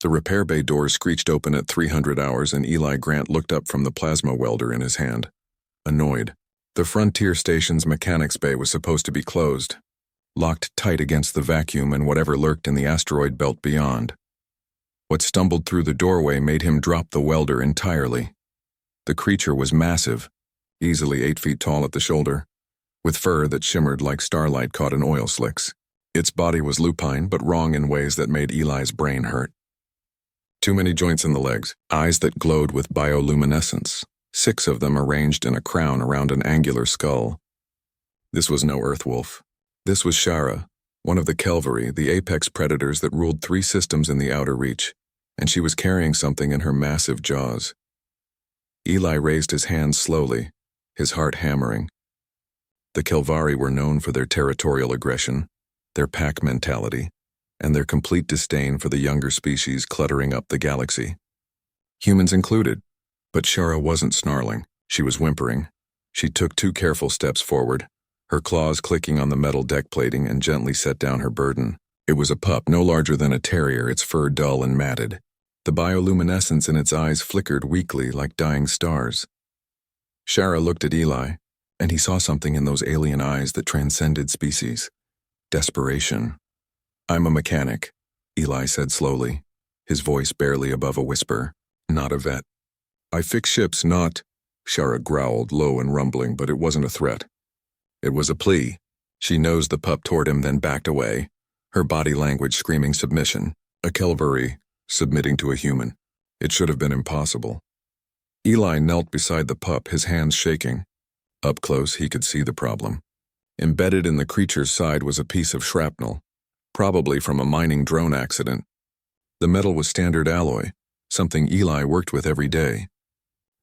The repair bay doors screeched open at 300 hours and Eli Grant looked up from the plasma welder in his hand, annoyed. The Frontier Station's mechanics bay was supposed to be closed, locked tight against the vacuum and whatever lurked in the asteroid belt beyond. What stumbled through the doorway made him drop the welder entirely. The creature was massive, easily 8 feet tall at the shoulder, with fur that shimmered like starlight caught in oil slicks. Its body was lupine, but wrong in ways that made Eli's brain hurt. Too many joints in the legs, eyes that glowed with bioluminescence, 6 of them arranged in a crown around an angular skull. This was no Earth wolf. This was Shara, one of the Kelvary, the apex predators that ruled 3 systems in the outer reach, and she was carrying something in her massive jaws. Eli raised his hands slowly, his heart hammering. The Kelvari were known for their territorial aggression, their pack mentality, and their complete disdain for the younger species cluttering up the galaxy. Humans included. But Shara wasn't snarling. She was whimpering. She took 2 careful steps forward, her claws clicking on the metal deck plating, and gently set down her burden. It was a pup no larger than a terrier, its fur dull and matted. The bioluminescence in its eyes flickered weakly like dying stars. Shara looked at Eli, and he saw something in those alien eyes that transcended species. Desperation. "I'm a mechanic," Eli said slowly, his voice barely above a whisper. "Not a vet. I fix ships, not..." Shara growled, low and rumbling, but it wasn't a threat. It was a plea. She nosed the pup toward him, then backed away, her body language screaming submission. A Kelvari submitting to a human. It should have been impossible. Eli knelt beside the pup, his hands shaking. Up close, he could see the problem. Embedded in the creature's side was a piece of shrapnel, probably from a mining drone accident. The metal was standard alloy, something Eli worked with every day.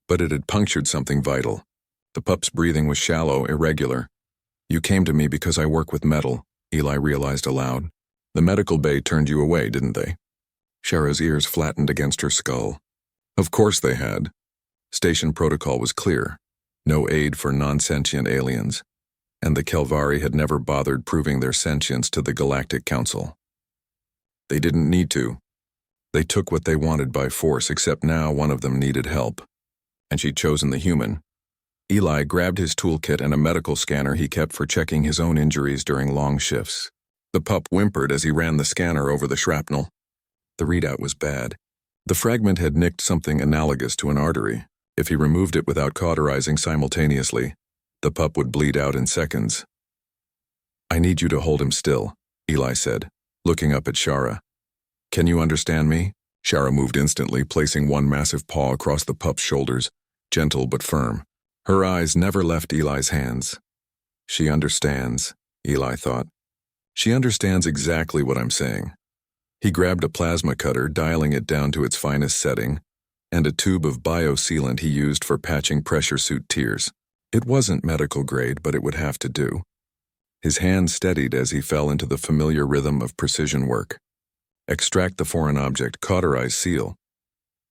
But it had punctured something vital. The pup's breathing was shallow, irregular. "You came to me because I work with metal," Eli realized aloud. "The medical bay turned you away, didn't they?" Shara's ears flattened against her skull. Of course they had. Station protocol was clear. No aid for non-sentient aliens. And the Kelvari had never bothered proving their sentience to the Galactic Council. They didn't need to. They took what they wanted by force, except now one of them needed help. And she'd chosen the human. Eli grabbed his toolkit and a medical scanner he kept for checking his own injuries during long shifts. The pup whimpered as he ran the scanner over the shrapnel. The readout was bad. The fragment had nicked something analogous to an artery. If he removed it without cauterizing simultaneously, the pup would bleed out in seconds. "I need you to hold him still," Eli said, looking up at Shara. "Can you understand me?" Shara moved instantly, placing one massive paw across the pup's shoulders, gentle but firm. Her eyes never left Eli's hands. She understands, Eli thought. She understands exactly what I'm saying. He grabbed a plasma cutter, dialing it down to its finest setting, and a tube of biosealant he used for patching pressure suit tears. It wasn't medical grade, but it would have to do. His hand steadied as he fell into the familiar rhythm of precision work. Extract the foreign object, cauterize, seal.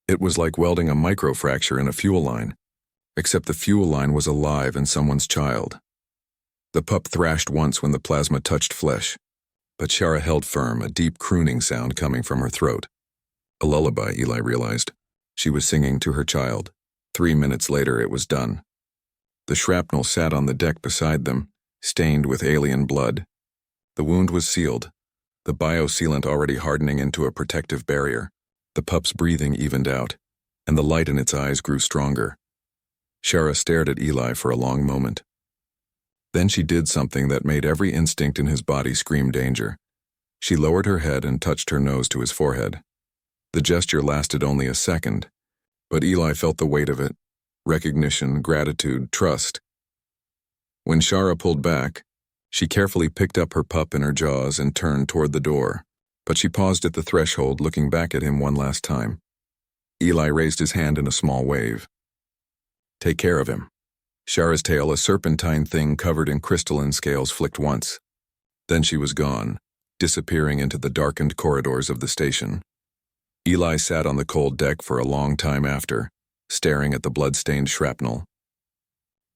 It was like welding a microfracture in a fuel line, except the fuel line was alive and someone's child. The pup thrashed once when the plasma touched flesh, but Shara held firm, a deep crooning sound coming from her throat. A lullaby, Eli realized. She was singing to her child. 3 minutes later, it was done. The shrapnel sat on the deck beside them, stained with alien blood. The wound was sealed, the biosealant already hardening into a protective barrier. The pup's breathing evened out, and the light in its eyes grew stronger. Shara stared at Eli for a long moment. Then she did something that made every instinct in his body scream danger. She lowered her head and touched her nose to his forehead. The gesture lasted only a second, but Eli felt the weight of it. Recognition, gratitude, trust. When Shara pulled back, she carefully picked up her pup in her jaws and turned toward the door, but she paused at the threshold, looking back at him one last time. Eli raised his hand in a small wave. "Take care of him." Shara's tail, a serpentine thing covered in crystalline scales, flicked once. Then she was gone, disappearing into the darkened corridors of the station. Eli sat on the cold deck for a long time after, staring at the blood-stained shrapnel.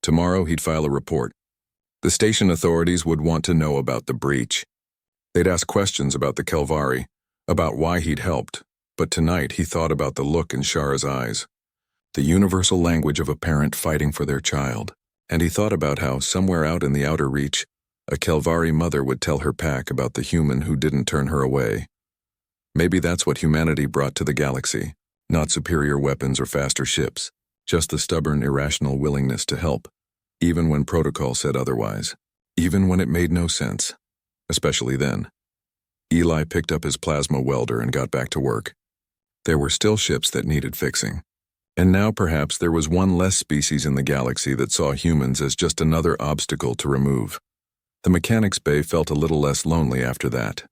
Tomorrow he'd file a report. The station authorities would want to know about the breach. They'd ask questions about the Kelvari, about why he'd helped, But tonight he thought about the look in Shara's eyes, the universal language of a parent fighting for their child. And he thought about how, somewhere out in the outer reach, a Kelvari mother would tell her pack about the human who didn't turn her away. Maybe that's what humanity brought to the galaxy, not superior weapons or faster ships, just the stubborn, irrational willingness to help, even when protocol said otherwise, even when it made no sense, especially then. Eli picked up his plasma welder and got back to work. There were still ships that needed fixing. And now perhaps there was one less species in the galaxy that saw humans as just another obstacle to remove. The mechanics bay felt a little less lonely after that.